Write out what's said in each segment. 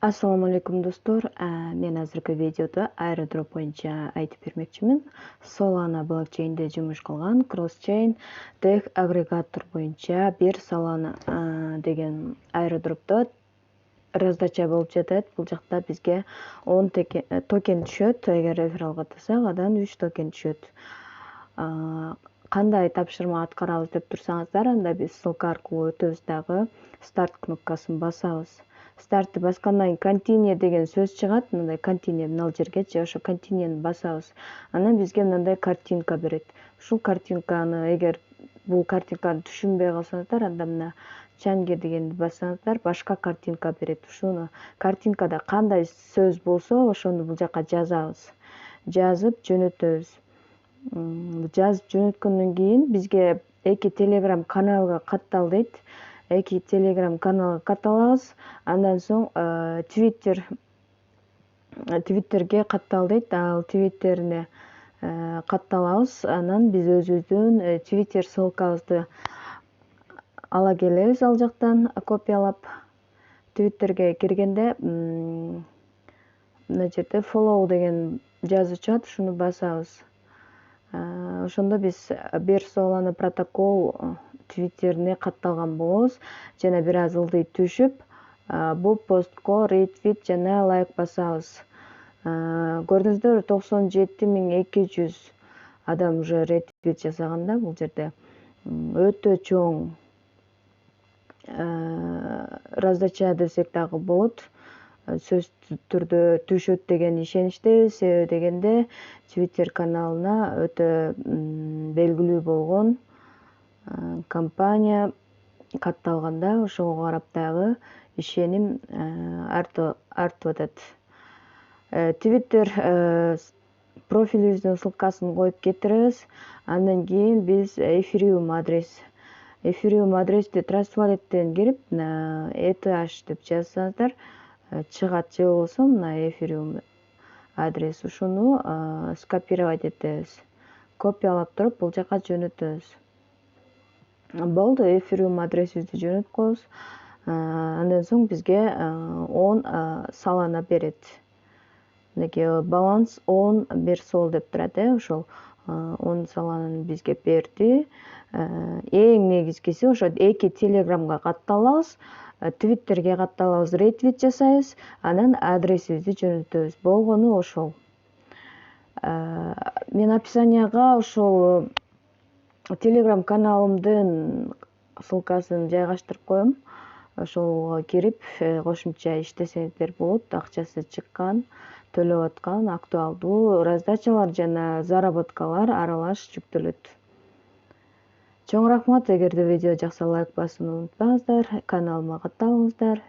Assalamu алейкум достор. Мен азыркы видеодо airdrop боюнча айтып бермекчимин. Solana блокчейнде жумуш кылган cross-chain DEX агрегатор боюнча бир Solana деген airdropто раздача болуп жатат. Бул жакта бизге 10 токен түшөт. Эгер реферал каттасак, андан 3 токен түшөт. Кандай тапшырма аткарабыз деп турсаңыздар, анда биз ссылка аркылуу өтөбүз дагы старт кнопкасын басабыз. Стартты баскандан кийин continue деген сөз чыгат. Мындай continue мына жергечи ошо continue'ни басабыз. Анан бизге мындай картинка берет. Ушул картинканы эгер бул картинканы түшүнбөй калсаңыздар, анда мына чанге дегенди бассаңыздар, башка картинка берет. Ушуну картинкада кандай сөз болсо, ошону бул жака жазабыз. Жазып жөнөтөбүз. Жазып жөнөткөндөн кийин бизге 2 Telegram каналга каттал дейт. 2 Telegram каналга катталабыз. Андан соң Twitterге каттал дейт. Ал Twitterине катталабыз. Анан биз өзүбүздүн Twitter ссылкабызды ала келебиз ал жактан копиялап. Twitterге киргенде мына жерде follow деген жазуу чыгат, ушуну басабыз. Ошондо биз бир Solana протокол Twitterине катталган болобуз. Жана бир аз ылдый түшүп, бул постко ретвит жана лайк басабыз. Көрдүңүздөр, 97.200 адам уже ретвит жасаганда бул жерде өтө чоң раздача десек дагы болот. Сөзсүз түрдө түшөт деген ишеничтебиз. Себеби дегенде Twitter каналына өтө белгилүү болгон компания катталганда ошого карап дагы ишеним артып атат. Twitter профилибиздин ссылкасын коюп кетиребиз. Андан кийин биз Ethereum адрести Trust Wallet'тен кирип, ETH деп жазсаңыздар чыгат, же болбосо мына Ethereum адрес. Ушуну скопировать этебиз. Копиялап туруп бул жака жөнөтөбүз. Болду, Ethereum адресибизди жөнөтүп коебуз. Андан соң бизге 10 Solana берет. Мынакей баланс 10 бир сол деп турат, ошол 10 Solana'ны бизге берди. Эң негизгиси ошо 2 Telegramга катталабыз, Twitterге катталабыз, ретвит жасайбыз, анан адресибизди жөнөтөбүз. Болгону ошол. Мен описанияга ошол Telegram каналымдын ссылкасын жайгаштырып коем. Ошого кирип, кошумча иштесеңиздер болот. Акчасы чыккан, төлөп аткан актуалдуу раздачалар жана заработкалар аралаш жүктөлөт. Чоң рахмат. Эгерде видео жакса, лайк басууну унутпаңыздар. Каналыма катталыңыздар.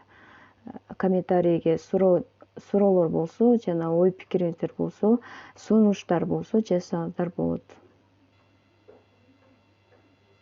Комментарийге суроолор болсо жана ой пикириңиздер болсо, сунуштар болсо жазсаңыздар болот.